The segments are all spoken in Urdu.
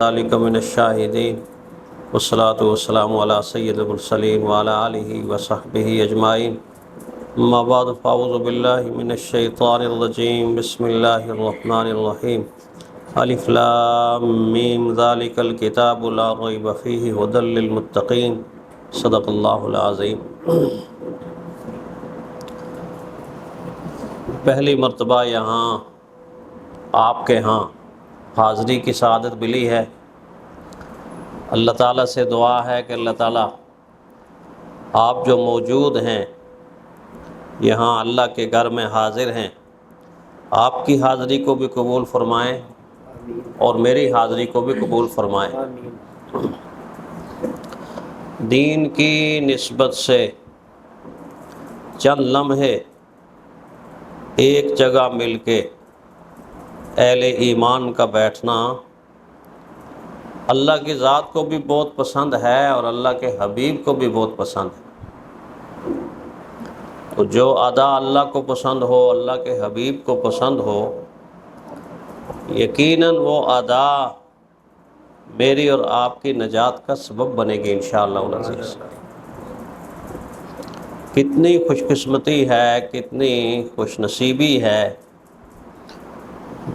ذالک من الشاہدین والصلاة والسلام علی سید المرسلین وعلی آلہ وصحبہ اجمعین اما بعد فاعوذ باللہ من الشیطان الرجیم بسم اللہ الرحمن الرحیم الف لام میم ذالک الکتاب لا ریب فیہ ھدی للمتقین صدق اللہ العظیم۔ پہلی مرتبہ یہاں آپ کے ہاں حاضری کی سعادت ملی ہے۔ اللہ تعالیٰ سے دعا ہے کہ اللہ تعالیٰ آپ جو موجود ہیں یہاں اللہ کے گھر میں حاضر ہیں، آپ کی حاضری کو بھی قبول فرمائیں اور میری حاضری کو بھی قبول فرمائیں۔ دین کی نسبت سے چند لمحے ایک جگہ مل کے اہل ایمان کا بیٹھنا اللہ کی ذات کو بھی بہت پسند ہے اور اللہ کے حبیب کو بھی بہت پسند ہے۔ تو جو ادا اللہ کو پسند ہو، اللہ کے حبیب کو پسند ہو، یقیناً وہ ادا میری اور آپ کی نجات کا سبب بنے گی انشاءاللہ العزیز۔ کتنی خوش قسمتی ہے، کتنی خوش نصیبی ہے۔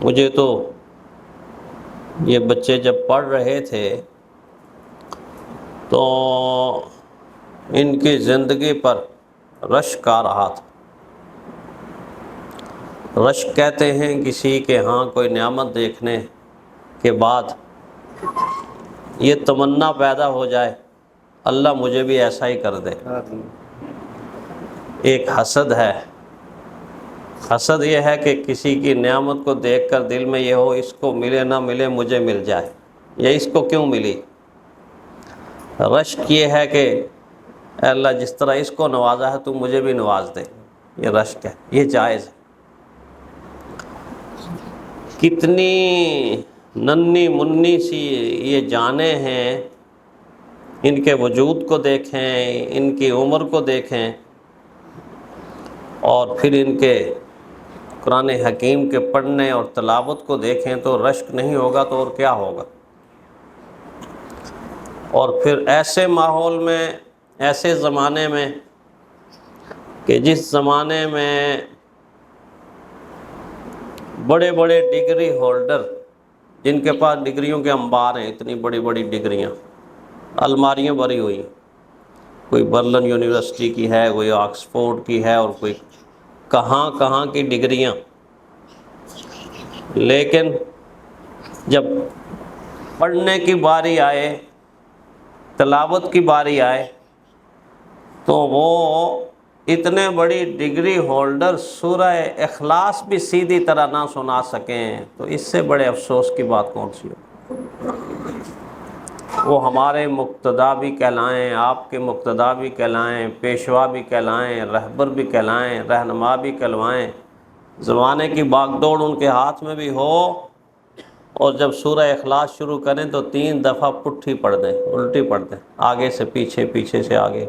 مجھے تو یہ بچے جب پڑھ رہے تھے تو ان کی زندگی پر رشک آ رہا تھا۔ رشک کہتے ہیں کسی کے ہاں کوئی نعمت دیکھنے کے بعد یہ تمنا پیدا ہو جائے اللہ مجھے بھی ایسا ہی کر دے۔ ایک حسد ہے۔ حسد یہ ہے کہ کسی کی نعمت کو دیکھ کر دل میں یہ ہو اس کو ملے نہ ملے مجھے مل جائے، یا اس کو کیوں ملی۔ رشک یہ ہے کہ اے اللہ جس طرح اس کو نوازا ہے تو مجھے بھی نواز دے، یہ رشک ہے، یہ جائز ہے۔ کتنی ننھی منی سی یہ جانیں ہیں، ان کے وجود کو دیکھیں، ان کی عمر کو دیکھیں اور پھر ان کے قرآن حکیم کے پڑھنے اور تلاوت کو دیکھیں تو رشک نہیں ہوگا تو اور کیا ہوگا۔ اور پھر ایسے ماحول میں، ایسے زمانے میں کہ جس زمانے میں بڑے بڑے ڈگری ہولڈر جن کے پاس ڈگریوں کے انبار ہیں، اتنی بڑی بڑی ڈگریاں الماریاں بھری ہوئی ہیں، کوئی برلن یونیورسٹی کی ہے، کوئی آکسفورڈ کی ہے اور کوئی کہاں کہاں کی ڈگریاں، لیکن جب پڑھنے کی باری آئے، تلاوت کی باری آئے تو وہ اتنے بڑی ڈگری ہولڈر سورہ اخلاص بھی سیدھی طرح نہ سنا سکیں تو اس سے بڑے افسوس کی بات کون سی ہو۔ وہ ہمارے مقتدی بھی کہلائیں، آپ کے مقتدی بھی کہلائیں، پیشوا بھی کہلائیں، رہبر بھی کہلائیں، رہنما بھی کہلوائیں، زمانے کی باغ دوڑ ان کے ہاتھ میں بھی ہو اور جب سورہ اخلاص شروع کریں تو 3 دفعہ پٹھی پڑھ دیں، الٹی پڑھ دیں، آگے سے پیچھے، پیچھے سے آگے۔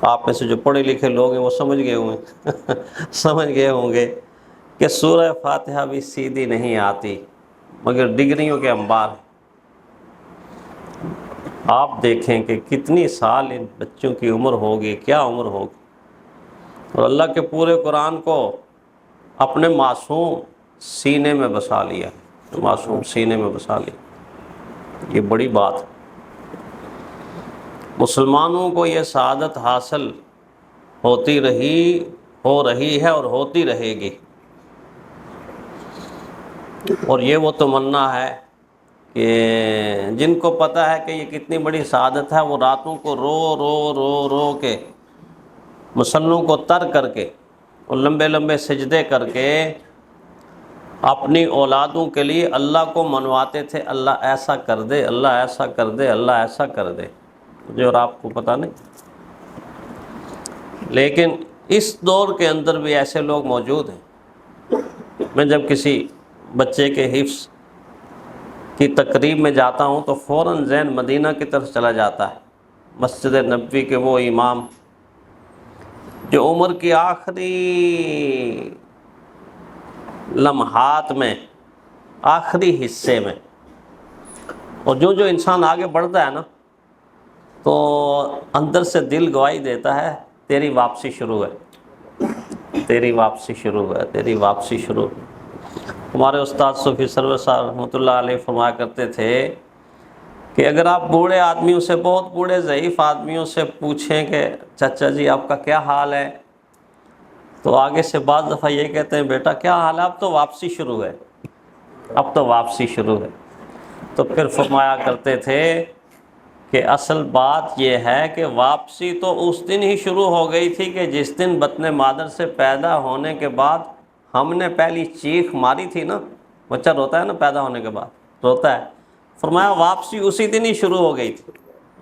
آپ میں سے جو پڑھے لکھے لوگ ہیں وہ سمجھ گئے ہوں گے سمجھ گئے ہوں گے کہ سورہ فاتحہ بھی سیدھی نہیں آتی مگر ڈگریوں کے انبار ہیں۔ آپ دیکھیں کہ کتنی سال ان بچوں کی عمر ہوگی، کیا عمر ہوگی، اور اللہ کے پورے قرآن کو اپنے معصوم سینے میں بسا لیا، معصوم سینے میں بسا لیا۔ یہ بڑی بات ہے۔ مسلمانوں کو یہ سعادت حاصل ہوتی رہی، ہو رہی ہے اور ہوتی رہے گی، اور یہ وہ تمنا ہے کہ جن کو پتہ ہے کہ یہ کتنی بڑی سعادت ہے وہ راتوں کو رو رو رو رو کے مصلوں کو تر کر کے اور لمبے لمبے سجدے کر کے اپنی اولادوں کے لیے اللہ کو منواتے تھے، اللہ ایسا کر دے، اللہ ایسا کر دے، اللہ ایسا کر دے، مجھے اور آپ کو پتہ نہیں۔ لیکن اس دور کے اندر بھی ایسے لوگ موجود ہیں۔ میں جب کسی بچے کے حفظ کی تقریب میں جاتا ہوں تو فوراً ذہن مدینہ کی طرف چلا جاتا ہے، مسجد نبوی کے وہ امام جو عمر کی آخری لمحات میں، آخری حصے میں اور جو جو انسان آگے بڑھتا ہے نا تو اندر سے دل گواہی دیتا ہے تیری واپسی شروع ہے، تیری واپسی شروع ہے، تیری واپسی شروع ہے۔ ہمارے استاد صوفی سرور صاحب رحمۃ اللہ علیہ فرمایا کرتے تھے کہ اگر آپ بوڑھے آدمیوں سے، بہت بوڑھے ضعیف آدمیوں سے پوچھیں کہ چچا جی آپ کا کیا حال ہے، تو آگے سے بعض دفعہ یہ کہتے ہیں بیٹا کیا حال ہے، اب تو واپسی شروع ہے، اب تو واپسی شروع ہے۔ تو پھر فرمایا کرتے تھے کہ اصل بات یہ ہے کہ واپسی تو اس دن ہی شروع ہو گئی تھی کہ جس دن بطن مادر سے پیدا ہونے کے بعد ہم نے پہلی چیخ ماری تھی نا، بچہ روتا ہے نا پیدا ہونے کے بعد روتا ہے، فرمایا واپسی اسی دن ہی شروع ہو گئی تھی،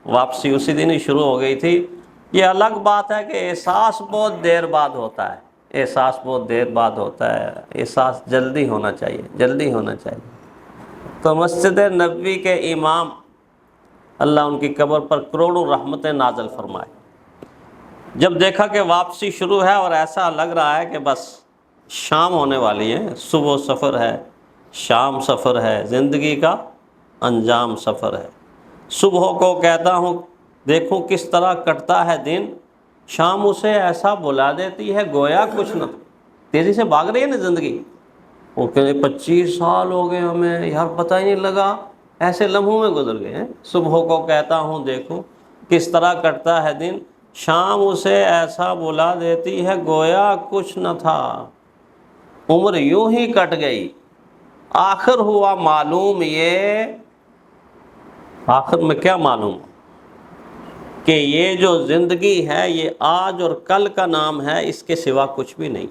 واپسی اسی دن ہی شروع ہو گئی تھی۔ یہ الگ بات ہے کہ احساس بہت دیر بعد ہوتا ہے، احساس بہت دیر بعد ہوتا ہے، احساس جلدی ہونا چاہیے، جلدی ہونا چاہیے۔ تو مسجد نبوی کے امام اللہ ان کی قبر پر کروڑوں رحمتیں نازل فرمائے، جب دیکھا کہ واپسی شروع ہے اور ایسا لگ رہا ہے کہ بس شام ہونے والی ہے، صبح سفر ہے، شام سفر ہے، زندگی کا انجام سفر ہے۔ صبح کو کہتا ہوں دیکھوں کس طرح کٹتا ہے دن، شام اسے ایسا بلا دیتی ہے گویا کچھ نہ، تیزی سے بھاگ رہی ہے نا زندگی، وہ کہتے 25 سال ہو گئے ہمیں یار پتہ ہی نہیں لگا، ایسے لمحوں میں گزر گئے ہیں۔ صبح کو کہتا ہوں دیکھوں کس طرح کٹتا ہے دن، شام اسے ایسا بلا دیتی ہے گویا کچھ نہ تھا، عمر یوں ہی کٹ گئی، آخر ہوا معلوم یہ، آخر میں کیا معلوم کہ یہ جو زندگی ہے یہ آج اور کل کا نام ہے، اس کے سوا کچھ بھی نہیں۔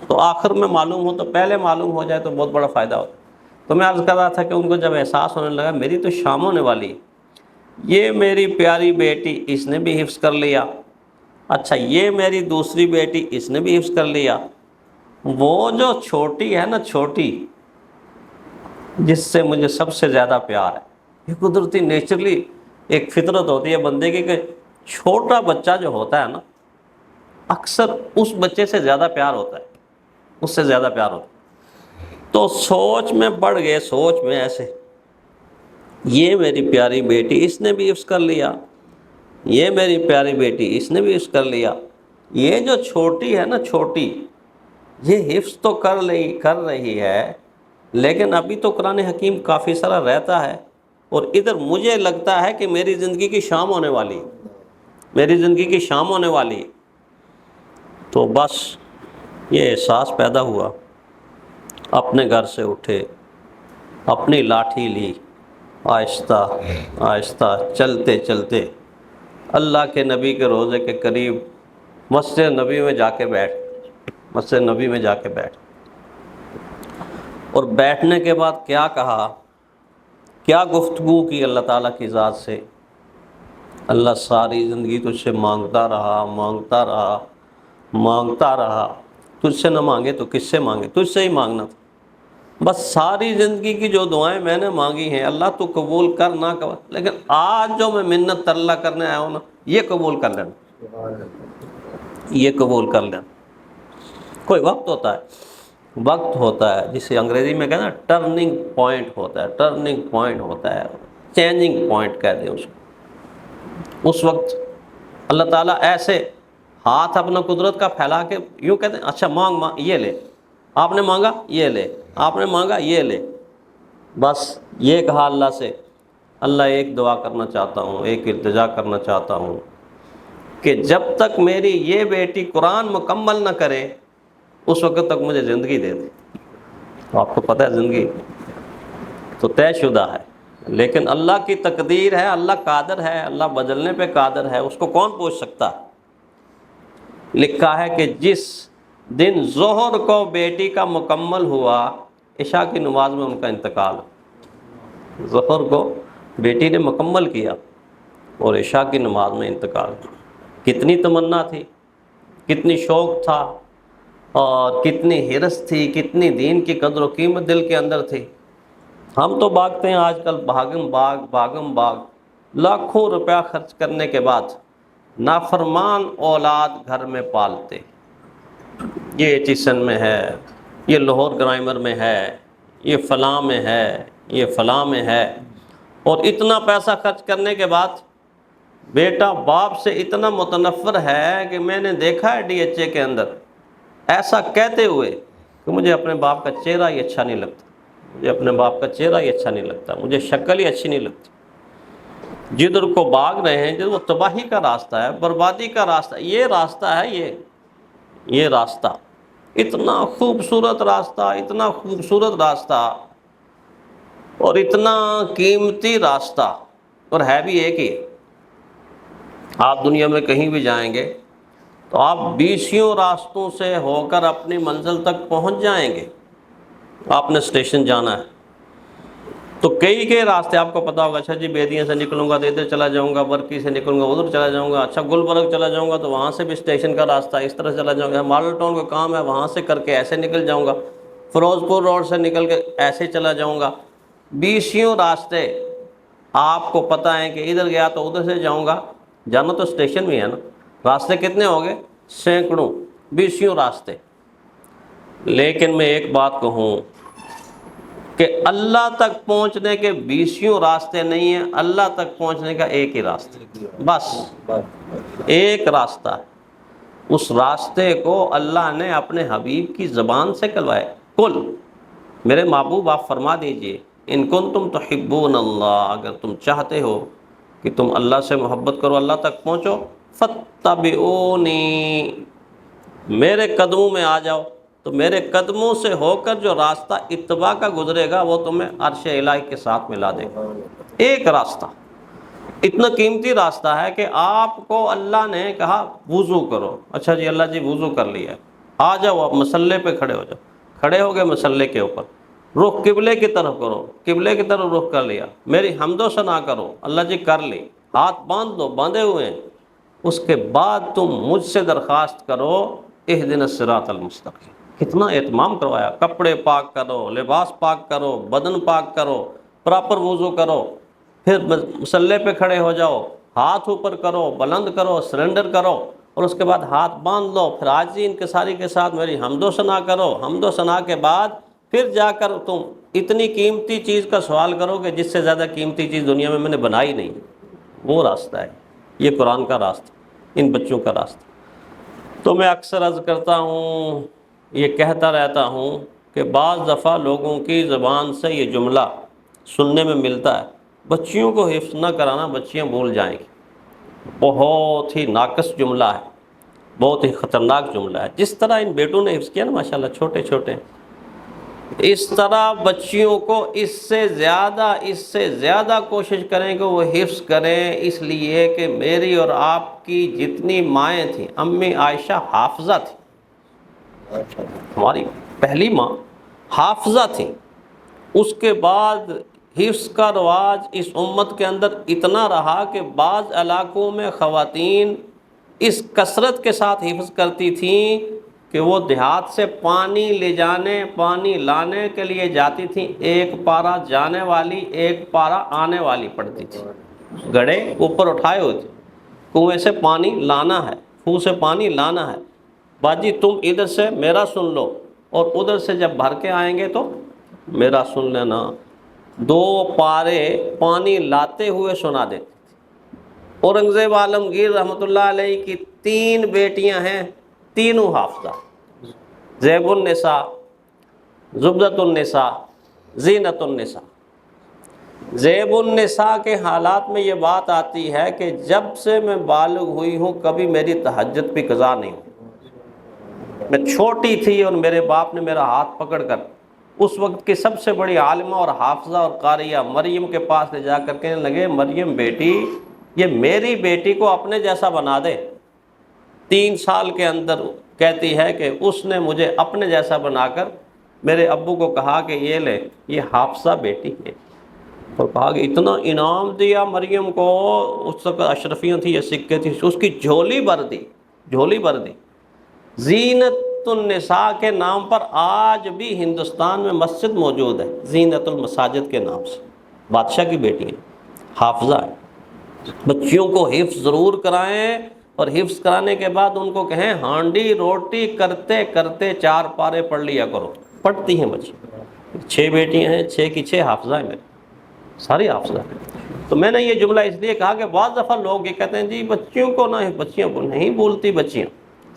تو آخر میں معلوم ہو تو پہلے معلوم ہو جائے تو بہت بڑا فائدہ ہوتا ہے۔ تو میں عرض کر رہا تھا کہ ان کو جب احساس ہونے لگا میری تو شام ہونے والی ہے، یہ میری پیاری بیٹی اس نے بھی حفظ کر لیا، اچھا یہ میری دوسری بیٹی اس نے بھی حفظ کر لیا، وہ جو چھوٹی ہے نا، چھوٹی جس سے مجھے سب سے زیادہ پیار ہے، یہ قدرتی نیچرلی ایک فطرت ہوتی ہے بندے کی کہ چھوٹا بچہ جو ہوتا ہے نا اکثر اس بچے سے زیادہ پیار ہوتا ہے، اس سے زیادہ پیار ہوتا ہے۔ تو سوچ میں پڑ گئے، سوچ میں ایسے یہ میری پیاری بیٹی اس نے بھی حفظ کر لیا، یہ میری پیاری بیٹی اس نے بھی حفظ کر لیا، یہ جو چھوٹی ہے نا، چھوٹی یہ حفظ تو کر رہی ہے لیکن ابھی تو قرآن حکیم کافی سارا رہتا ہے، اور ادھر مجھے لگتا ہے کہ میری زندگی کی شام ہونے والی، میری زندگی کی شام ہونے والی۔ تو بس یہ احساس پیدا ہوا، اپنے گھر سے اٹھے، اپنی لاٹھی لی، آہستہ آہستہ چلتے چلتے اللہ کے نبی کے روضے کے قریب مسجد نبی میں جا کے بیٹھ، مسجد نبی میں جا کے بیٹھ، اور بیٹھنے کے بعد کیا کہا، کیا گفتگو کی اللہ تعالیٰ کی ذات سے، اللہ ساری زندگی تجھ سے مانگتا رہا، مانگتا رہا، مانگتا رہا، تجھ سے نہ مانگے تو کس سے مانگے، تجھ سے ہی مانگنا تھا، بس ساری زندگی کی جو دعائیں میں نے مانگی ہیں اللہ تو قبول کر نہ کر، لیکن آج جو میں منت اللہ کرنے آیا ہوں نا یہ قبول کر لینا، یہ قبول کر لینا۔ کوئی وقت ہوتا ہے، وقت ہوتا ہے جسے انگریزی میں کہنا ٹرننگ پوائنٹ ہوتا ہے، ٹرننگ پوائنٹ ہوتا ہے، چینجنگ پوائنٹ کہتے ہیں اس کو۔ اس وقت اللہ تعالیٰ ایسے ہاتھ اپنا قدرت کا پھیلا کے یوں کہتے ہیں اچھا مانگ یہ لے، آپ نے مانگا یہ لے، آپ نے مانگا یہ لے، بس یہ کہا اللہ سے، اللہ ایک دعا کرنا چاہتا ہوں، ایک التجا کرنا چاہتا ہوں کہ جب تک میری یہ بیٹی قرآن مکمل نہ کرے اس وقت تک مجھے زندگی دے دے۔ تو آپ کو پتہ ہے زندگی تو طے شدہ ہے، لیکن اللہ کی تقدیر ہے، اللہ قادر ہے، اللہ بدلنے پہ قادر ہے، اس کو کون پوچھ سکتا ہے۔ لکھا ہے کہ جس دن ظہر کو بیٹی کا مکمل ہوا، عشاء کی نماز میں ان کا انتقال، ظہر کو بیٹی نے مکمل کیا اور عشاء کی نماز میں انتقال۔ کتنی تمنا تھی، کتنی شوق تھا، اور کتنی حرص تھی، کتنی دین کی قدر و قیمت دل کے اندر تھی۔ ہم تو بھاگتے ہیں آج کل بھاگم بھاگ، لاکھوں روپیہ خرچ کرنے کے بعد نافرمان اولاد گھر میں پالتے، یہ ایچیسن میں ہے، یہ لاہور گرائمر میں ہے، یہ فلاں میں ہے، یہ فلاں میں ہے، اور اتنا پیسہ خرچ کرنے کے بعد بیٹا باپ سے اتنا متنفر ہے کہ میں نے دیکھا ہے ڈی ایچ اے کے اندر ایسا کہتے ہوئے کہ مجھے اپنے باپ کا چہرہ ہی اچھا نہیں لگتا، مجھے اپنے باپ کا چہرہ ہی اچھا نہیں لگتا، مجھے شکل ہی اچھی نہیں لگتی۔ جدھر کو بھاگ رہے ہیں جدھر وہ تباہی کا راستہ ہے، بربادی کا راستہ، یہ راستہ ہے، یہ راستہ اتنا خوبصورت راستہ، اتنا خوبصورت راستہ اور اتنا قیمتی راستہ، اور ہے بھی ایک ہی۔ آپ دنیا میں کہیں بھی جائیں گے تو آپ 20 راستوں سے ہو کر اپنی منزل تک پہنچ جائیں گے۔ آپ نے اسٹیشن جانا ہے تو کئی راستے آپ کو پتا ہوگا، اچھا جی بیدیاں سے نکلوں گا تو ادھر چلا جاؤں گا، برکی سے نکلوں گا ادھر چلا جاؤں گا، اچھا گلبرگ چلا جاؤں گا تو وہاں سے بھی اسٹیشن کا راستہ ہے، اس طرح چلا جاؤں گا، ماڈل ٹاؤن کا کام ہے وہاں سے کر کے ایسے نکل جاؤں گا، فیروز پور روڈ سے نکل کے ایسے چلا جاؤں گا۔ 20 راستے آپ کو پتہ ہے کہ ادھر گیا تو ادھر سے جاؤں گا، جانا تو اسٹیشن میں ہے نا۔ راستے کتنے ہو گئے؟ سینکڑوں، 20 راستے۔ لیکن میں ایک بات کہوں کہ اللہ تک پہنچنے کے 20 راستے نہیں ہیں، اللہ تک پہنچنے کا ایک ہی راستہ، بس ایک راستہ ہے۔ اس راستے کو اللہ نے اپنے حبیب کی زبان سے کہلوایا، قل، میرے محبوب آپ فرما دیجئے، ان کنتم تحبون اللہ، اگر تم چاہتے ہو کہ تم اللہ سے محبت کرو، اللہ تک پہنچو، فاتبعونی، میرے قدموں میں آ جاؤ۔ تو میرے قدموں سے ہو کر جو راستہ اتباع کا گزرے گا وہ تمہیں عرش الہی کے ساتھ ملا دے گا۔ ایک راستہ، اتنا قیمتی راستہ ہے کہ آپ کو اللہ نے کہا وضو کرو، اچھا جی اللہ جی وضو کر لیا، آ جاؤ آپ مصلے پہ کھڑے ہو جاؤ، کھڑے ہو گئے مصلے کے اوپر، رخ قبلے کی طرف کرو، قبلے کی طرف رخ کر لیا، میری حمد و ثنا کرو، اللہ جی کر لی، ہاتھ باندھ دو، باندھے ہوئے ہیں، اس کے بعد تم مجھ سے درخواست کرو اہدنا الصراط المستقیم۔ کتنا اہتمام کروایا، کپڑے پاک کرو، لباس پاک کرو، بدن پاک کرو، پراپر وضو کرو، پھر مصلے پہ کھڑے ہو جاؤ، ہاتھ اوپر کرو، بلند کرو، سرنڈر کرو، اور اس کے بعد ہاتھ باندھ لو، پھر عاجزی انکساری کے ساتھ میری حمد و ثنا کرو، حمد و ثنا کے بعد پھر جا کر تم اتنی قیمتی چیز کا سوال کرو کہ جس سے زیادہ قیمتی چیز دنیا میں نے بنائی نہیں۔ وہ راستہ ہے، یہ قرآن کا راستہ، ان بچوں کا راستہ۔ تو میں اکثر عرض کرتا ہوں، یہ کہتا رہتا ہوں کہ بعض دفعہ لوگوں کی زبان سے یہ جملہ سننے میں ملتا ہے، بچیوں کو حفظ نہ کرانا، بچیاں بھول جائیں گی۔ بہت ہی ناقص جملہ ہے، بہت ہی خطرناک جملہ ہے۔ جس طرح ان بیٹوں نے حفظ کیا نا ماشاءاللہ، چھوٹے چھوٹے، اس طرح بچیوں کو اس سے زیادہ کوشش کریں کہ وہ حفظ کریں، اس لیے کہ میری اور آپ کی جتنی مائیں تھیں، امی عائشہ حافظہ تھی، ہماری پہلی ماں حافظہ تھی، اس کے بعد حفظ کا رواج اس امت کے اندر اتنا رہا کہ بعض علاقوں میں خواتین اس کثرت کے ساتھ حفظ کرتی تھیں کہ وہ دیہات سے پانی لے جانے، پانی لانے کے لیے جاتی تھیں، ایک پارا جانے والی ایک پارا آنے والی پڑتی تھی، گڑھے اوپر اٹھائے ہوئے تھے، کنویں سے پانی لانا ہے، کنویں سے پانی لانا ہے، باجی تم ادھر سے میرا سن لو، اور ادھر سے جب بھر کے آئیں گے تو میرا سن لینا۔ 2 پارے پانی لاتے ہوئے سنا دیتے تھے۔ اورنگزیب عالمگیر رحمۃ اللہ علیہ کی 3 بیٹیاں ہیں، تینوں حافظہ، زیب النساء، زبدۃ النساء، زینت النساء۔ زیب النساء کے حالات میں یہ بات آتی ہے کہ جب سے میں بالغ ہوئی ہوں کبھی میری تہجد بھی قضا نہیں ہوئی۔ میں چھوٹی تھی اور میرے باپ نے میرا ہاتھ پکڑ کر اس وقت کی سب سے بڑی عالمہ اور حافظہ اور قاریہ مریم کے پاس لے جا کر کہنے لگے، مریم بیٹی، یہ میری بیٹی کو اپنے جیسا بنا دے۔ 3 سال کے اندر کہتی ہے کہ اس نے مجھے اپنے جیسا بنا کر میرے ابو کو کہا کہ یہ لے، یہ حافظہ بیٹی ہے، اور کہا کہ اتنا انعام دیا مریم کو، اس وقت اشرفیاں تھی یا سکے تھی، اس کی جھولی بھر دی، جھولی بھر دی۔ زینت النساء کے نام پر آج بھی ہندوستان میں مسجد موجود ہے، زینت المساجد کے نام سے، بادشاہ کی بیٹی ہیں، حافظہ ہے۔ بچیوں کو حفظ ضرور کرائیں، اور حفظ کرانے کے بعد ان کو کہیں ہانڈی روٹی کرتے کرتے 4 پارے پڑھ لیا کرو۔ پڑھتی ہیں بچی، 6 بیٹیاں ہیں، 6 کی 6 حافظہ ہیں، میرے ساری حافظہ ہیں۔ تو میں نے یہ جملہ اس لیے کہا کہ بعض دفعہ لوگ یہ کہتے ہیں جی بچیوں کو نہ، بچیوں کو نہیں بولتی بچیاں،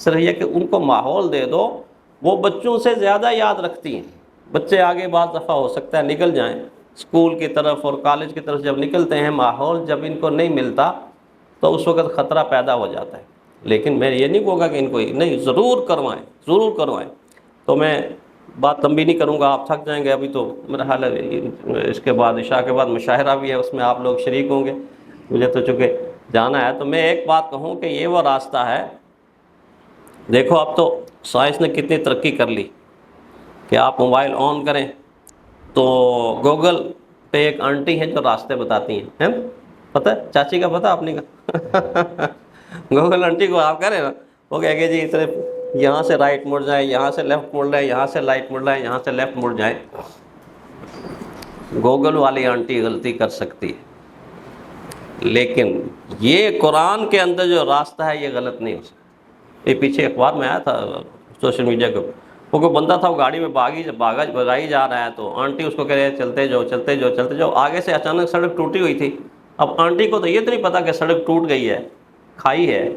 صرف یہ کہ ان کو ماحول دے دو، وہ بچوں سے زیادہ یاد رکھتی ہیں۔ بچے آگے بعض دفعہ ہو سکتا ہے نکل جائیں اسکول کی طرف اور کالج کی طرف، جب نکلتے ہیں ماحول جب ان کو نہیں ملتا تو اس وقت خطرہ پیدا ہو جاتا ہے۔ لیکن میں یہ نہیں کہوں گا کہ ان کو نہیں، ضرور کروائیں، ضرور کروائیں۔ تو میں بات لمبی نہیں کروں گا، آپ تھک جائیں گے، ابھی تو میرا حال ہے اس کے بعد عشاء کے بعد مشاہرہ بھی ہے، اس میں آپ لوگ شریک ہوں گے، مجھے تو چونکہ جانا ہے۔ تو میں ایک بات کہوں کہ یہ وہ راستہ ہے، دیکھو اب تو سائنس نے کتنی ترقی کر لی کہ آپ موبائل آن کریں تو گوگل پہ ایک آنٹی ہیں جو راستے بتاتی ہیں، پتہ ہے چاچی کا، پتہ اپنی کا گوگل آنٹی کو آپ کریں نا، وہ کہے کہ جی صرف یہاں سے رائٹ مڑ جائیں، یہاں سے لیفٹ مڑ لیں، یہاں سے رائٹ مڑ لیں، یہاں سے لیفٹ مڑ جائیں۔ گوگل والی آنٹی غلطی کر سکتی ہے، لیکن یہ قرآن کے اندر جو راستہ ہے یہ غلط نہیں ہو سکتا۔ یہ پیچھے اخبار میں آیا تھا سوشل میڈیا کے، وہ کوئی بندہ تھا، وہ گاڑی میں بھگائی جا رہا ہے، تو آنٹی اس کو کہہ رہے ہیں چلتے جاؤ چلتے جاؤ چلتے جاؤ، آگے سے اچانک سڑک ٹوٹی ہوئی تھی۔ اب آنٹی کو تو یہ تو نہیں پتا کہ سڑک ٹوٹ گئی ہے، کھائی ہے،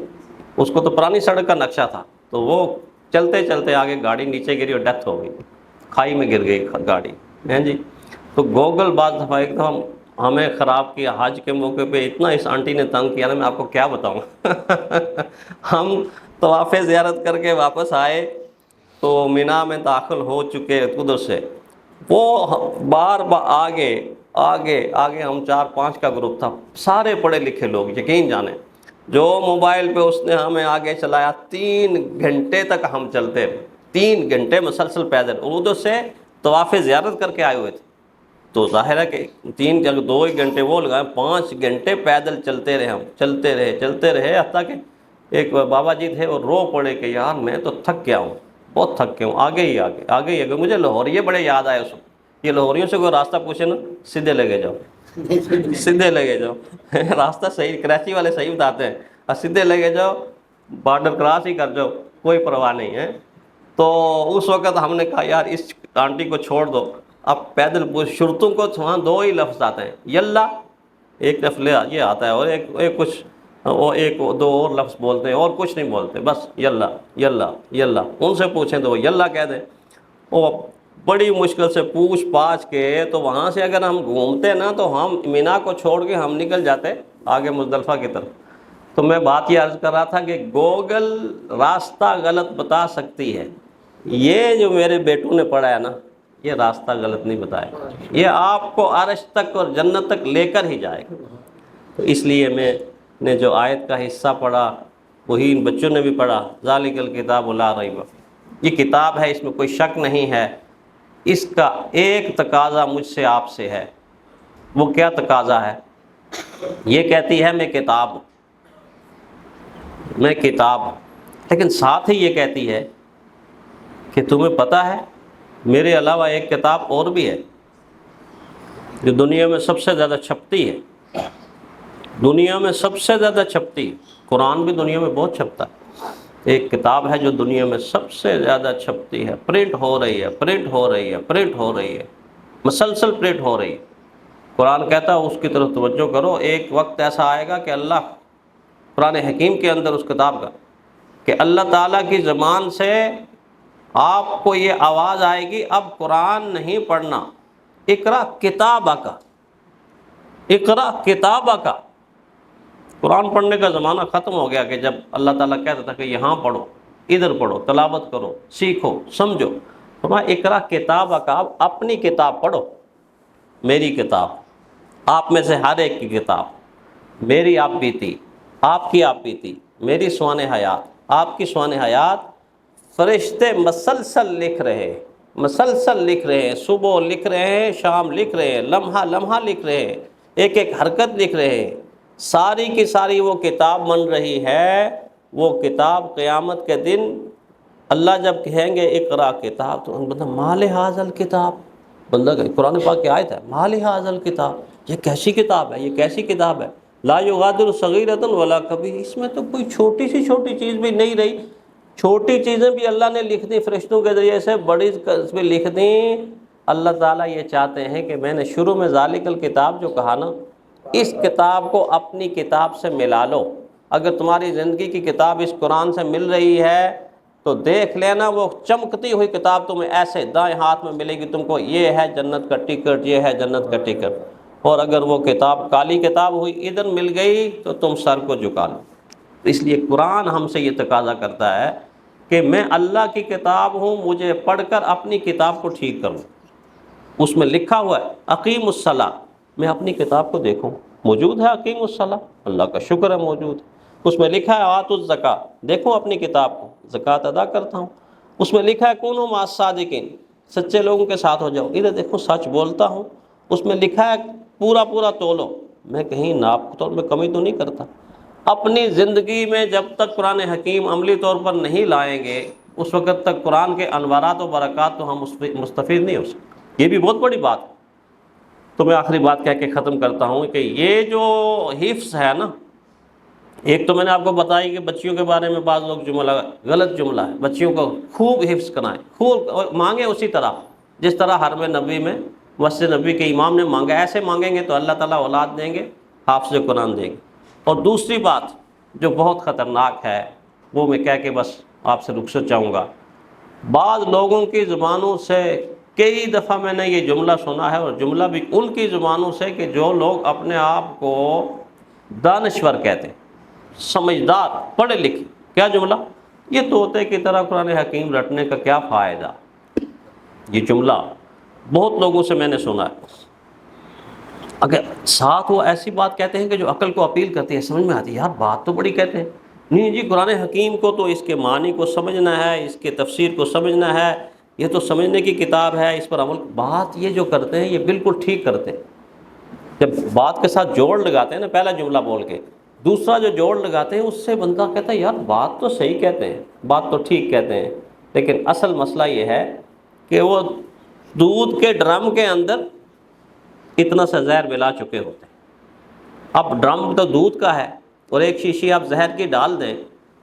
اس کو تو پرانی سڑک کا نقشہ تھا، تو وہ چلتے چلتے آگے گاڑی نیچے گری اور ڈیتھ ہو گئی، کھائی میں گر گئی گاڑی، ہیں جی۔ تو گوگل بعض دفعہ ایک دم ہمیں خراب کیا، حج کے موقع پہ اتنا اس آنٹی نے تنگ کیا نا، میں آپ کو کیا بتاؤں ہم طواف زیارت کر کے واپس آئے تو مینا میں داخل ہو چکے ادھر سے، وہ بار بار آگے آگے آگے، ہم 4-5 کا گروپ تھا، سارے پڑھے لکھے لوگ، یقین جانیں، جو موبائل پہ اس نے ہمیں آگے چلایا، 3 گھنٹے تک ہم چلتے، 3 گھنٹے مسلسل پیدل، اور ادھر سے طواف زیارت کر کے آئے ہوئے تھے، تو ظاہر ہے کہ 2 گھنٹے وہ لگائے، 5 گھنٹے پیدل چلتے رہے، ہم چلتے رہے، حتیٰ کہ ایک بابا جی تھے، وہ رو پڑے کہ یار میں تو تھک گیا ہوں، بہت تھک گیا ہوں، آگے ہی آگے مجھے لاہوریے بڑے یاد آئے اس وقت، یہ لاہوریوں سے کوئی راستہ پوچھے نا، سیدھے لگے جاؤ سیدھے لگے جاؤ راستہ صحیح، کراچی والے صحیح بتاتے ہیں، اور سیدھے لگے جاؤ، بارڈر کراس ہی کر جاؤ، کوئی پرواہ نہیں ہے۔ تو اس وقت ہم نے کہا یار اس آنٹی کو چھوڑ دو، اب پیدل شرطوں کو وہاں 2 ہی لفظ آتے ہیں، یلا ایک لفظ یہ آتا ہے، اور ایک کچھ وہ 1-2 اور لفظ بولتے ہیں، اور کچھ نہیں بولتے، بس یلا یلا یلا، ان سے پوچھیں تو وہ یلا کہہ دیں۔ وہ بڑی مشکل سے پوچھ پاچھ کے، تو وہاں سے اگر ہم گھومتے نا تو ہم مینا کو چھوڑ کے ہم نکل جاتے آگے مزدلفہ کی طرف۔ تو میں بات یہ عرض کر رہا تھا کہ گوگل راستہ غلط بتا سکتی ہے، یہ جو میرے بیٹوں نے پڑھا ہے نا، یہ راستہ غلط نہیں بتائے گا، یہ آپ کو عرش تک اور جنت تک لے کر ہی جائے گا۔ تو اس لیے میں نے جو آیت کا حصہ پڑھا وہی ان بچوں نے بھی پڑھا، ذالک الکتاب لا ریب، یہ کتاب ہے، اس میں کوئی شک نہیں ہے۔ اس کا ایک تقاضا مجھ سے آپ سے ہے، وہ کیا تقاضا ہے؟ یہ کہتی ہے میں کتاب ہوں، میں کتاب ہوں، لیکن ساتھ ہی یہ کہتی ہے کہ تمہیں پتہ ہے میرے علاوہ ایک کتاب اور بھی ہے جو دنیا میں سب سے زیادہ چھپتی ہے، دنیا میں سب سے زیادہ چھپتی ہے، قرآن بھی دنیا میں بہت چھپتا ہے، ایک کتاب ہے جو دنیا میں سب سے زیادہ چھپتی ہے، پرنٹ ہو رہی ہے، پرنٹ ہو رہی ہے، پرنٹ ہو رہی ہے، مسلسل پرنٹ ہو رہی ہے۔ قرآن کہتا ہے اس کی طرف توجہ کرو، ایک وقت ایسا آئے گا کہ اللہ، قرآن حکیم کے اندر اس کتاب کا، کہ اللہ تعالیٰ کی زبان سے آپ کو یہ آواز آئے گی اب قرآن نہیں پڑھنا، اقرا کتابہ کا، اقرا کتابہ کا۔ قرآن پڑھنے کا زمانہ ختم ہو گیا کہ جب اللہ تعالیٰ کہتا تھا کہ یہاں پڑھو، ادھر پڑھو، تلاوت کرو، سیکھو، سمجھو۔ فرمایا اقرا کتابہ کا، اب اپنی کتاب پڑھو، میری کتاب، آپ میں سے ہر ایک کی کتاب، میری آپ بیتی، آپ کی آپ بیتی، میری سوان حیات، آپ کی سوان حیات، فرشتے مسلسل لکھ رہے، مسلسل لکھ رہے ہیں، صبح لکھ رہے ہیں، شام لکھ رہے ہیں، لمحہ لمحہ لکھ رہے ہیں، ایک ایک حرکت لکھ رہے ہیں، ساری کی ساری وہ کتاب بن رہی ہے۔ وہ کتاب قیامت کے دن اللہ جب کہیں گے اقرا کتاب، تو بندہ مال ھذا الکتاب، بندہ قرآن پاک کی آیت ہے، مال ھذا الکتاب، یہ کیسی کتاب ہے، یہ کیسی کتاب ہے، لا یغادر صغیرۃ ولا کبیرۃ، اس میں تو کوئی چھوٹی سی چھوٹی چیز بھی نہیں رہی، چھوٹی چیزیں بھی اللہ نے لکھ دی فرشتوں کے ذریعے سے، بڑی بھی لکھ دیں۔ اللہ تعالیٰ یہ چاہتے ہیں کہ میں نے شروع میں ذالک الکتاب جو کہا نا، اس کتاب کو اپنی کتاب سے ملا لو۔ اگر تمہاری زندگی کی کتاب اس قرآن سے مل رہی ہے تو دیکھ لینا وہ چمکتی ہوئی کتاب تمہیں ایسے دائیں ہاتھ میں ملے گی، تم کو یہ ہے جنت کا ٹکٹ، یہ ہے جنت کا ٹکٹ۔ اور اگر وہ کتاب کالی کتاب ہوئی ادھر مل گئی تو تم سر کو جھکا لو۔ اس لیے قرآن ہم سے یہ تقاضا کرتا ہے کہ میں اللہ کی کتاب ہوں، مجھے پڑھ کر اپنی کتاب کو ٹھیک کروں۔ اس میں لکھا ہوا ہے اقیم الصلاۃ، میں اپنی کتاب کو دیکھوں موجود ہے اقیم الصلاۃ، اللہ کا شکر ہے موجود ہے۔ اس میں لکھا ہے آتوا الزکاۃ، دیکھو اپنی کتاب کو، زکوٰۃ ادا کرتا ہوں۔ اس میں لکھا ہے کونوا مع الصادقین، سچے لوگوں کے ساتھ ہو جاؤ، ادھر دیکھو سچ بولتا ہوں۔ اس میں لکھا ہے پورا پورا تولو، میں کہیں ناپ تول میں کمی تو نہیں کرتا۔ اپنی زندگی میں جب تک قرآن حکیم عملی طور پر نہیں لائیں گے اس وقت تک قرآن کے انوارات و برکات تو ہم مستفید نہیں ہو سکتے۔ یہ بھی بہت بڑی بات ہے۔ تو میں آخری بات کہہ کے ختم کرتا ہوں کہ یہ جو حفظ ہے نا، ایک تو میں نے آپ کو بتائی کہ بچیوں کے بارے میں بعض لوگ جملہ غلط جملہ ہے، بچیوں کو خوب حفظ کرائیں، خوب مانگیں اسی طرح جس طرح حرم نبی میں مسجد نبی کے امام نے مانگا، ایسے مانگیں گے تو اللہ تعالیٰ اولاد دیں گے، حافظ قرآن دیں گے۔ اور دوسری بات جو بہت خطرناک ہے وہ میں کہہ کے بس آپ سے رخصت چاہوں گا، بعض لوگوں کی زبانوں سے کئی دفعہ میں نے یہ جملہ سنا ہے، اور جملہ بھی ان کی زبانوں سے کہ جو لوگ اپنے آپ کو دانشور کہتے ہیں، سمجھدار، پڑھے لکھے، کیا جملہ؟ یہ طوطے کی طرح قرآن حکیم رٹنے کا کیا فائدہ؟ یہ جملہ بہت لوگوں سے میں نے سنا ہے۔ اگر ساتھ وہ ایسی بات کہتے ہیں کہ جو عقل کو اپیل کرتی ہے، سمجھ میں آتی ہے، یار بات تو بڑی کہتے ہیں، نہیں جی قرآن حکیم کو تو اس کے معنی کو سمجھنا ہے، اس کے تفسیر کو سمجھنا ہے، یہ تو سمجھنے کی کتاب ہے، اس پر عمل۔ بات یہ جو کرتے ہیں یہ بالکل ٹھیک کرتے ہیں۔ جب بات کے ساتھ جوڑ لگاتے ہیں نا، پہلا جملہ بول کے دوسرا جو جوڑ لگاتے ہیں، اس سے بندہ کہتا ہے یار بات تو صحیح کہتے ہیں، بات تو ٹھیک کہتے ہیں، لیکن اصل مسئلہ یہ ہے کہ وہ دودھ کے ڈرم کے اندر اتنا سا زہر ملا چکے ہوتے ہیں۔ اب ڈرم تو دودھ کا ہے اور ایک شیشی آپ زہر کی ڈال دیں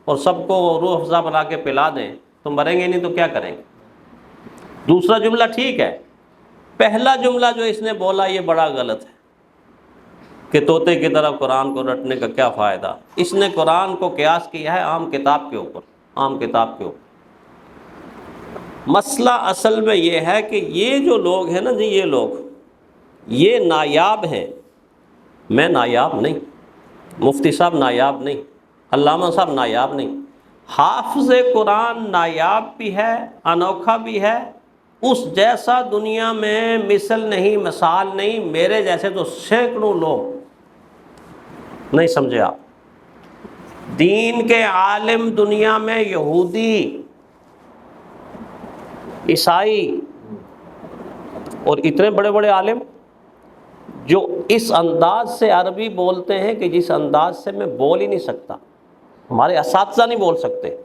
اور سب کو روح افزا بنا کے پلا دیں تو مریں گے نہیں تو کیا کریں گے؟ دوسرا جملہ ٹھیک ہے، پہلا جملہ جو اس نے بولا یہ بڑا غلط ہے کہ طوطے کی طرح قرآن کو رٹنے کا کیا فائدہ۔ اس نے قرآن کو قیاس کیا ہے عام کتاب کے اوپر، عام کتاب کے اوپر۔ مسئلہ اصل میں یہ ہے کہ یہ جو لوگ ہیں نا جی، یہ لوگ یہ نایاب ہیں، میں نایاب نہیں، مفتی صاحب نایاب نہیں، علامہ صاحب نایاب نہیں، حافظ قرآن نایاب بھی ہے، انوکھا بھی ہے، اس جیسا دنیا میں مثل نہیں، مثال نہیں، میرے جیسے تو سینکڑوں لوگ نہیں سمجھے آپ۔ دین کے عالم دنیا میں یہودی، عیسائی اور اتنے بڑے بڑے عالم جو اس انداز سے عربی بولتے ہیں کہ جس انداز سے میں بول ہی نہیں سکتا، ہمارے اساتذہ نہیں بول سکتے۔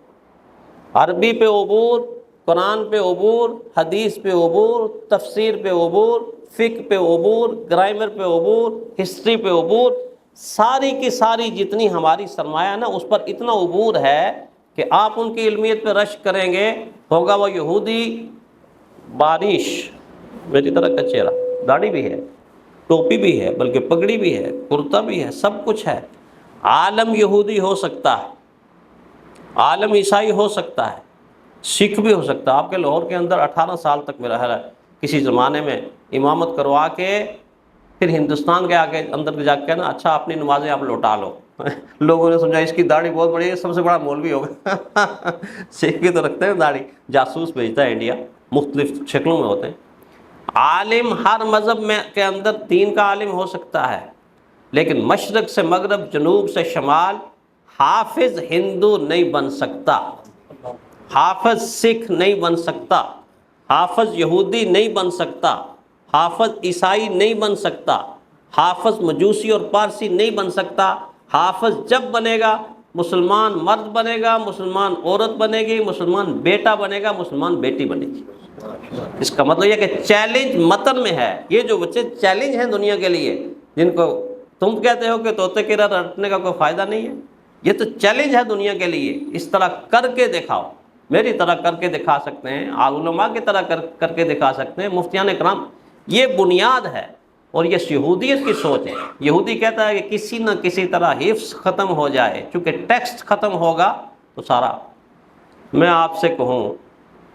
عربی پہ عبور، قرآن پہ عبور، حدیث پہ عبور، تفسیر پہ عبور، فقہ پہ عبور، گرامر پہ عبور، ہسٹری پہ عبور، ساری کی ساری جتنی ہماری سرمایہ نا اس پر اتنا عبور ہے کہ آپ ان کی علمیت پہ رشک کریں گے، ہوگا وہ یہودی بارش میری طرح کا چہرہ، داڑھی بھی ہے، ٹوپی بھی ہے، بلکہ پگڑی بھی ہے، کرتا بھی ہے، سب کچھ ہے۔ عالم یہودی ہو سکتا ہے، عالم عیسائی ہو سکتا ہے، سکھ بھی ہو سکتا ہے۔ آپ کے لاہور کے اندر 18 سال تک میرا خیال ہے کسی زمانے میں امامت کروا کے پھر ہندوستان کے آگے اندر جا کے نا اچھا اپنی نمازیں آپ لوٹا لو، لوگوں نے سمجھا اس کی داڑھی بہت بڑی ہے، سب سے بڑا مولوی ہوگا۔ سکھ بھی تو رکھتے ہیں داڑھی، جاسوس بھیجتا ہے انڈیا، مختلف شکلوں میں ہوتے ہیں۔ عالم ہر مذہب میں کے اندر دین کا عالم ہو سکتا ہے، لیکن مشرق سے مغرب، جنوب سے شمال حافظ ہندو نہیں بن سکتا، حافظ سکھ نہیں بن سکتا، حافظ یہودی نہیں بن سکتا، حافظ عیسائی نہیں بن سکتا، حافظ مجوسی اور پارسی نہیں بن سکتا۔ حافظ جب بنے گا مسلمان مرد بنے گا، مسلمان عورت بنے گی، مسلمان بیٹا بنے گا، مسلمان بیٹی بنے گی۔ اس کا مطلب یہ کہ چیلنج متن میں ہے۔ یہ جو بچے چیلنج ہیں دنیا کے لیے، جن کو تم کہتے ہو کہ طوطے کی طرح رٹنے کا کوئی فائدہ نہیں ہے، یہ تو چیلنج ہے دنیا کے لیے۔ اس طرح کر کے دکھاؤ، میری طرح کر کے دکھا سکتے ہیں، علماء کی طرح کر کے دکھا سکتے ہیں، مفتیان کرام۔ یہ بنیاد ہے، اور یہ یہودیت کی سوچ ہے. یہودی کہتا ہے کہ کسی نہ کسی طرح حفظ ختم ہو جائے، چونکہ ٹیکسٹ ختم ہوگا تو سارا. میں آپ سے کہوں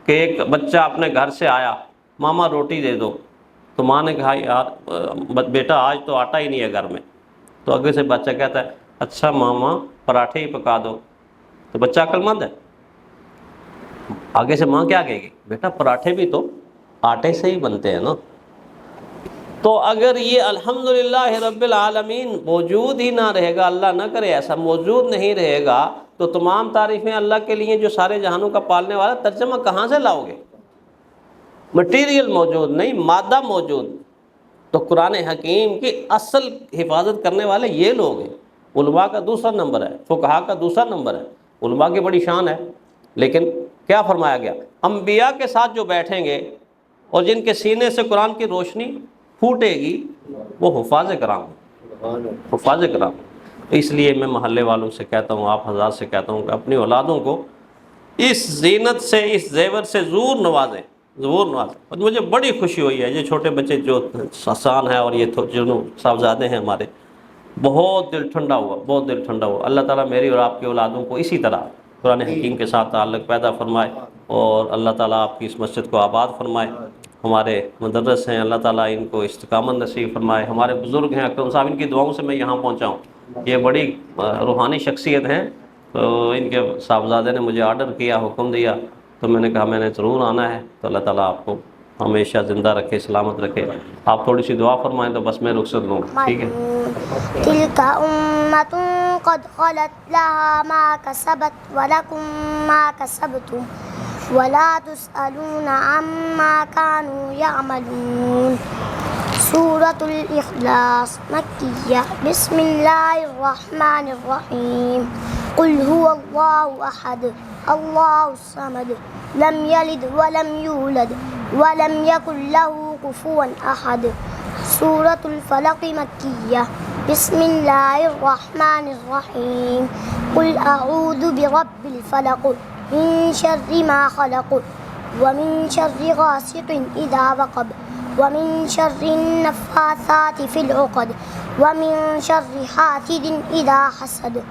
کہ ایک بچہ اپنے گھر سے آیا، ماما روٹی دے دو، تو ماں نے کہا یار بیٹا آج تو آٹا ہی نہیں ہے گھر میں. تو آگے سے بچہ کہتا ہے اچھا ماما پراٹھے ہی پکا دو. تو بچہ عقل مند ہے. آگے سے ماں کیا کہے گی؟ بیٹا پراٹھے بھی تو آٹے سے ہی بنتے ہیں نا. تو اگر یہ الحمدللہ رب العالمین موجود ہی نہ رہے گا، اللہ نہ کرے ایسا موجود نہیں رہے گا، تو تمام تعریفیں اللہ کے لیے جو سارے جہانوں کا پالنے والا، ترجمہ کہاں سے لاؤ گے؟ مٹیریل موجود نہیں، مادہ موجود. تو قرآن حکیم کی اصل حفاظت کرنے والے یہ لوگ ہیں. علماء کا دوسرا نمبر ہے، فقہا کا دوسرا نمبر ہے. علماء کی بڑی شان ہے، لیکن کیا فرمایا گیا؟ انبیاء کے ساتھ جو بیٹھیں گے اور جن کے سینے سے قرآن کی روشنی پھوٹے گی وہ حفاظ کرام. حفاظ کرام. اس لیے میں محلے والوں سے کہتا ہوں، آپ حضرات سے کہتا ہوں کہ اپنی اولادوں کو اس زینت سے، اس زیور سے ضرور نوازیں، ضرور نوازیں. اور مجھے بڑی خوشی ہوئی ہے، یہ چھوٹے بچے جو آسان ہیں اور یہ جو صاحبزادے ہیں ہمارے، بہت دل ٹھنڈا ہوا، بہت دل ٹھنڈا ہوا. اللہ تعالیٰ میری اور آپ کی اولادوں کو اسی طرح قرآن حکیم کے ساتھ تعلق پیدا فرمائے، اور اللہ تعالیٰ آپ کی اس مسجد کو آباد فرمائے. ہمارے مدرس ہیں، اللہ تعالیٰ ان کو استقامت نصیب فرمائے. ہمارے بزرگ ہیں، اکرم صاحب، ان کی دعاؤں سے میں یہاں پہنچا ہوں. یہ بڑی روحانی شخصیت ہیں. تو ان کے صاحبزادے نے مجھے آرڈر کیا، حکم دیا، تو میں نے کہا میں نے ضرور آنا ہے. تو اللہ تعالیٰ آپ کو ہمیشہ زندہ رکھے، سلامت رکھے. آپ تھوڑی سی دعا فرمائیں تو بس میں رخصت لوں. ٹھیک ہے. تلك أمة قد خلت لها ما كسبت ولكم ما كسبتم ولا تسألون عما كانوا يعملون. سورة الإخلاص مكية. بسم الله الرحمن الرحيم. قل هو الله أحد الله الصمد لم يلد ولم يولد ولم يكن له كفوا أحد. سورة الفلق مكية. بسم الله الرحمن الرحيم. قل أعوذ برب الفلق من شر ما خلق ومن شر غاسق إذا وقب ومن شر النفاثات في العقد ومن شر حاسد إذا حسد.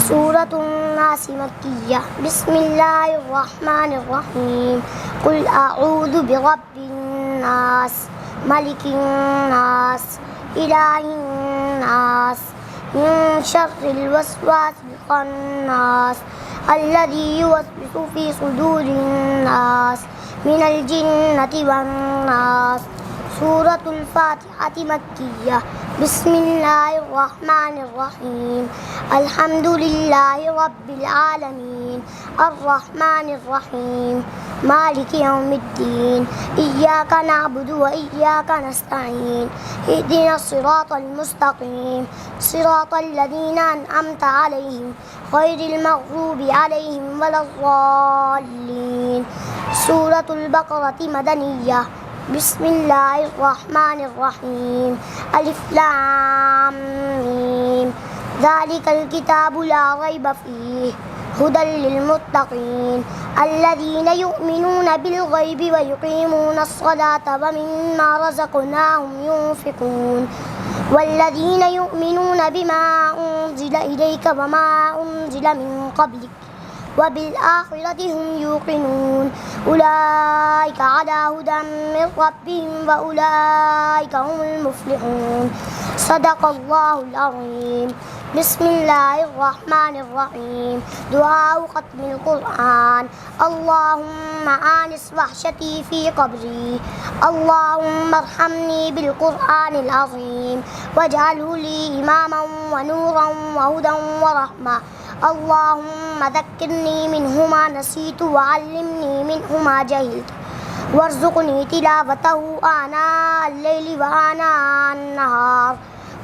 سورة الناس مكية. بسم الله الرحمن الرحيم. قل أعوذ برب الناس ملك الناس إله الناس من شر الوسواس الخناس الذي يوسوس في صدور الناس من الجنة والناس. سورة الفاتحة مكية. بسم الله الرحمن الرحيم. الحمد لله رب العالمين الرحمن الرحيم مالك يوم الدين. إياك نعبد وإياك نستعين. اهدنا الصراط المستقيم صراط الذين أنعمت عليهم غير المغضوب عليهم ولا الضالين. سورة البقرة مدنية. بسم الله الرحمن الرحيم. ألف لام ميم. ذلك الكتاب لا ريب فيه هدى للمتقين الذين يؤمنون بالغيب ويقيمون الصلاة ومما رزقناهم ينفقون والذين يؤمنون بما أنزل إليك وما أنزل من قبلك وبالآخرة هم يوقنون. أولئك على هدى من ربهم وأولئك هم المفلحون. صدق الله العظيم. بسم الله الرحمن الرحيم. دعاء ختم القرآن. اللهم آنس وحشتي في قبري. اللهم ارحمني بالقرآن العظيم واجعله لي إماما ونورا وهدى ورحمة. اللهم ذكرني منه ما نسيت وعلمني منه ما جهلت وارزقني تلاوته آناء الليل وآناء النهار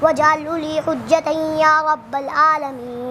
واجعله لي حجة يا رب العالمين.